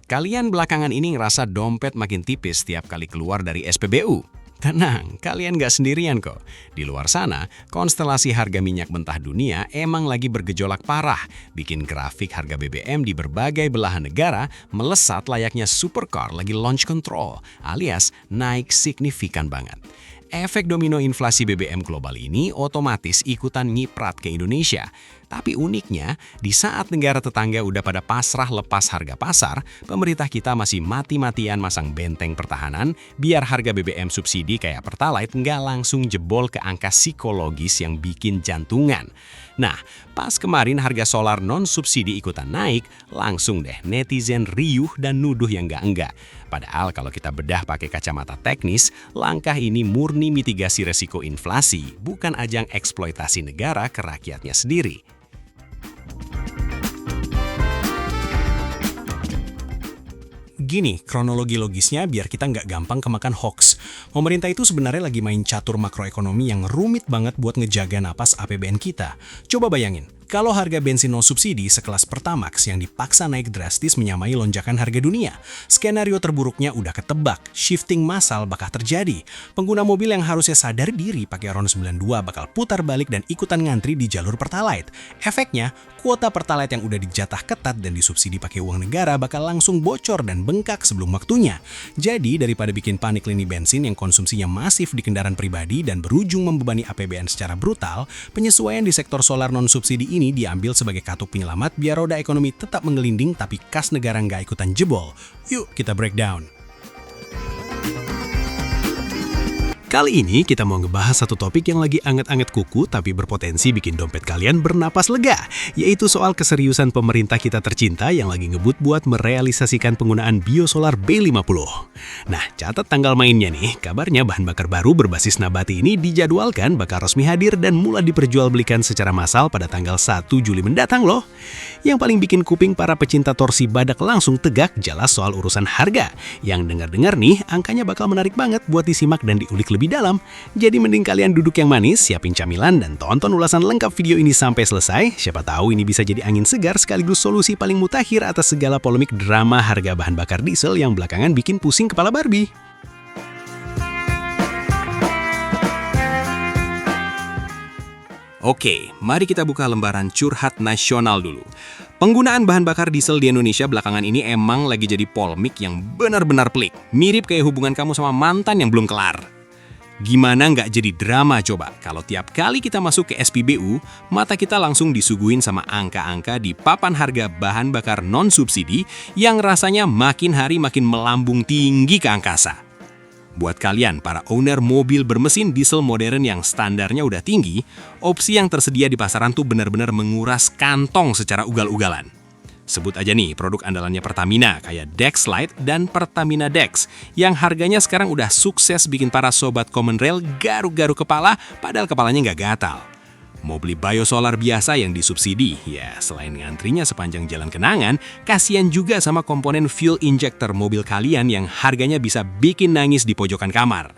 Kalian belakangan ini ngerasa dompet makin tipis setiap kali keluar dari SPBU? Tenang, kalian nggak sendirian kok. Di luar sana, konstelasi harga minyak mentah dunia emang lagi bergejolak parah, bikin grafik harga BBM di berbagai belahan negara melesat layaknya supercar lagi launch control, alias naik signifikan banget. Efek domino inflasi BBM global ini otomatis ikutan nyiprat ke Indonesia. Tapi uniknya, di saat negara tetangga udah pada pasrah lepas harga pasar, pemerintah kita masih mati-matian masang benteng pertahanan biar harga BBM subsidi kayak Pertalite nggak langsung jebol ke angka psikologis yang bikin jantungan. Nah, pas kemarin harga solar non-subsidi ikutan naik, langsung deh netizen riuh dan nuduh yang enggak-enggak. Padahal kalau kita bedah pakai kacamata teknis, langkah ini murni mitigasi resiko inflasi, bukan ajang eksploitasi negara ke rakyatnya sendiri. Gini, kronologi logisnya biar kita nggak gampang kemakan hoax. Pemerintah itu sebenarnya lagi main catur makroekonomi yang rumit banget buat ngejaga napas APBN kita. Coba bayangin, kalau harga bensin non subsidi sekelas Pertamax yang dipaksa naik drastis menyamai lonjakan harga dunia, skenario terburuknya udah ketebak, shifting massal bakal terjadi. Pengguna mobil yang harusnya sadar diri pakai RON 92 bakal putar balik dan ikutan ngantri di jalur Pertalite. Efeknya, kuota Pertalite yang udah dijatah ketat dan disubsidi pakai uang negara bakal langsung bocor dan bengkak sebelum waktunya. Jadi, daripada bikin panik lini bensin yang konsumsinya masif di kendaraan pribadi dan berujung membebani APBN secara brutal, penyesuaian di sektor solar non-subsidi ini diambil sebagai katup penyelamat biar roda ekonomi tetap menggelinding tapi kas negara nggak ikutan jebol. Yuk kita breakdown. Kali ini kita mau ngebahas satu topik yang lagi anget-anget kuku tapi berpotensi bikin dompet kalian bernapas lega, yaitu soal keseriusan pemerintah kita tercinta yang lagi ngebut buat merealisasikan penggunaan biosolar B50. Nah, catat tanggal mainnya nih, kabarnya bahan bakar baru berbasis nabati ini dijadwalkan bakal resmi hadir dan mulai diperjualbelikan secara massal pada tanggal 1 Juli mendatang loh. Yang paling bikin kuping para pecinta torsi badak langsung tegak jelas soal urusan harga. Yang dengar-dengar nih, angkanya bakal menarik banget buat disimak dan diulik lebih dalam. Jadi mending kalian duduk yang manis, siapin camilan, dan tonton ulasan lengkap video ini sampai selesai. Siapa tahu ini bisa jadi angin segar sekaligus solusi paling mutakhir atas segala polemik drama harga bahan bakar diesel yang belakangan bikin pusing kepala Barbie. Oke, mari kita buka lembaran curhat nasional dulu. Penggunaan bahan bakar diesel di Indonesia belakangan ini emang lagi jadi polemik yang benar-benar pelik. Mirip kayak hubungan kamu sama mantan yang belum kelar. Gimana nggak jadi drama coba kalau tiap kali kita masuk ke SPBU, mata kita langsung disuguhin sama angka-angka di papan harga bahan bakar non-subsidi yang rasanya makin hari makin melambung tinggi ke angkasa. Buat kalian, para owner mobil bermesin diesel modern yang standarnya udah tinggi, opsi yang tersedia di pasaran tuh benar-benar menguras kantong secara ugal-ugalan. Sebut aja nih produk andalannya Pertamina kayak Dex Lite dan Pertamina Dex yang harganya sekarang udah sukses bikin para sobat common rail garuk-garuk kepala padahal kepalanya nggak gatal. Mau beli biosolar biasa yang disubsidi, ya selain ngantrinya sepanjang jalan kenangan, kasihan juga sama komponen fuel injector mobil kalian yang harganya bisa bikin nangis di pojokan kamar.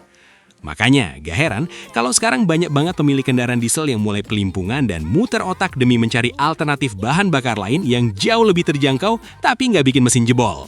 Makanya, gak heran kalau sekarang banyak banget pemilik kendaraan diesel yang mulai pelimpungan dan muter otak demi mencari alternatif bahan bakar lain yang jauh lebih terjangkau tapi nggak bikin mesin jebol.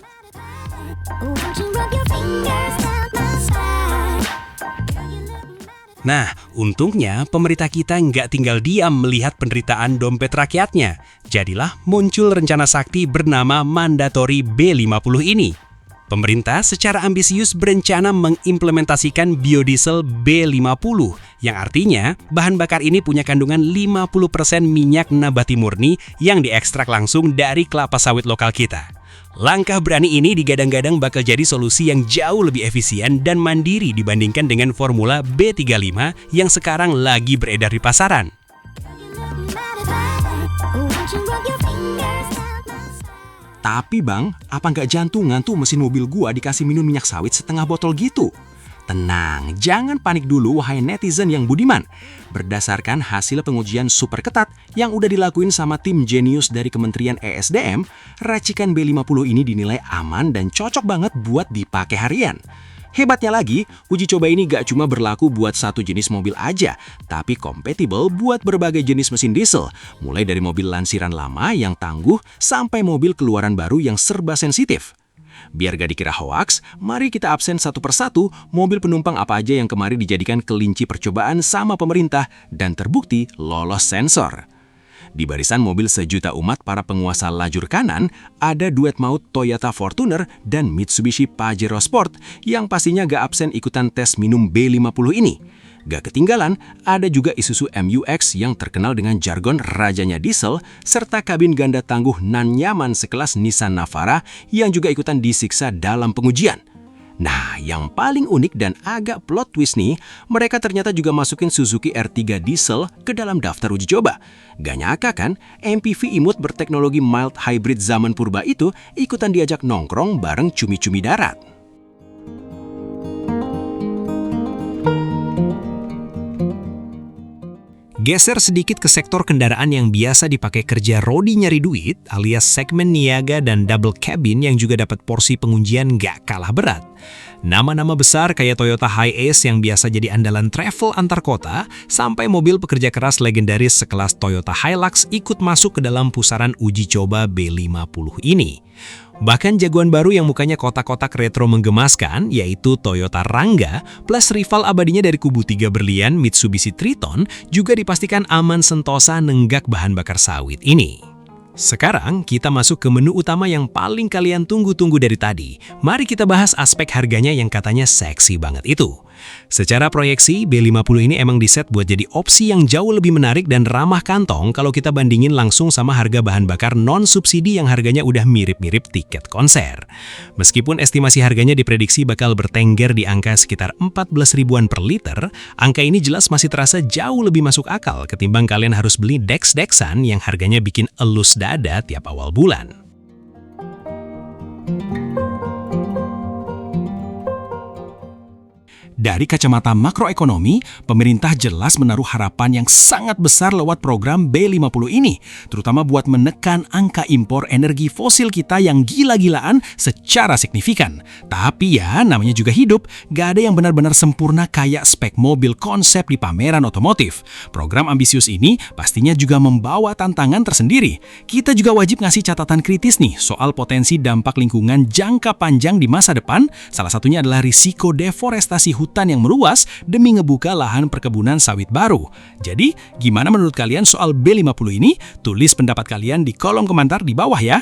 Nah, untungnya pemerintah kita nggak tinggal diam melihat penderitaan dompet rakyatnya. Jadilah muncul rencana sakti bernama Mandatory B50 ini. Pemerintah secara ambisius berencana mengimplementasikan biodiesel B50, yang artinya bahan bakar ini punya kandungan 50% minyak nabati murni yang diekstrak langsung dari kelapa sawit lokal kita. Langkah berani ini digadang-gadang bakal jadi solusi yang jauh lebih efisien dan mandiri dibandingkan dengan formula B35 yang sekarang lagi beredar di pasaran. Tapi bang, apa nggak jantungan tuh mesin mobil gua dikasih minum minyak sawit setengah botol gitu? Tenang, jangan panik dulu wahai netizen yang budiman. Berdasarkan hasil pengujian super ketat yang udah dilakuin sama tim jenius dari Kementerian ESDM, racikan B50 ini dinilai aman dan cocok banget buat dipakai harian. Hebatnya lagi, uji coba ini gak cuma berlaku buat satu jenis mobil aja, tapi kompatibel buat berbagai jenis mesin diesel, mulai dari mobil lansiran lama yang tangguh sampai mobil keluaran baru yang serba sensitif. Biar gak dikira hoaks, mari kita absen satu persatu mobil penumpang apa aja yang kemarin dijadikan kelinci percobaan sama pemerintah dan terbukti lolos sensor. Di barisan mobil sejuta umat para penguasa lajur kanan, ada duet maut Toyota Fortuner dan Mitsubishi Pajero Sport yang pastinya gak absen ikutan tes minum B50 ini. Gak ketinggalan, ada juga Isuzu MU-X yang terkenal dengan jargon rajanya diesel, serta kabin ganda tangguh nan nyaman sekelas Nissan Navara yang juga ikutan disiksa dalam pengujian. Nah, yang paling unik dan agak plot twist nih, mereka ternyata juga masukin Suzuki R3 diesel ke dalam daftar uji coba. Gak nyangka kan, MPV imut berteknologi mild hybrid zaman purba itu ikutan diajak nongkrong bareng cumi-cumi darat. Geser sedikit ke sektor kendaraan yang biasa dipakai kerja rodi nyari duit, alias segmen niaga dan double cabin yang juga dapat porsi pengujian gak kalah berat. Nama-nama besar kayak Toyota Hiace yang biasa jadi andalan travel antar kota, sampai mobil pekerja keras legendaris sekelas Toyota Hilux ikut masuk ke dalam pusaran uji coba B50 ini. Bahkan jagoan baru yang mukanya kotak-kotak retro menggemaskan, yaitu Toyota Rangga, plus rival abadinya dari kubu 3 berlian Mitsubishi Triton, juga dipastikan aman sentosa nenggak bahan bakar sawit ini. Sekarang kita masuk ke menu utama yang paling kalian tunggu-tunggu dari tadi. Mari kita bahas aspek harganya yang katanya seksi banget itu. Secara proyeksi, B50 ini emang diset buat jadi opsi yang jauh lebih menarik dan ramah kantong kalau kita bandingin langsung sama harga bahan bakar non-subsidi yang harganya udah mirip-mirip tiket konser. Meskipun estimasi harganya diprediksi bakal bertengger di angka sekitar 14 ribuan per liter, angka ini jelas masih terasa jauh lebih masuk akal ketimbang kalian harus beli Dex-Dexan yang harganya bikin elus dada tiap awal bulan. Dari kacamata makroekonomi, pemerintah jelas menaruh harapan yang sangat besar lewat program B50 ini, terutama buat menekan angka impor energi fosil kita yang gila-gilaan secara signifikan. Tapi ya, namanya juga hidup, gak ada yang benar-benar sempurna kayak spek mobil konsep di pameran otomotif. Program ambisius ini pastinya juga membawa tantangan tersendiri. Kita juga wajib ngasih catatan kritis nih soal potensi dampak lingkungan jangka panjang di masa depan, salah satunya adalah risiko deforestasi hutan yang meluas demi ngebuka lahan perkebunan sawit baru. Jadi, gimana menurut kalian soal B50 ini? Tulis pendapat kalian di kolom komentar di bawah ya.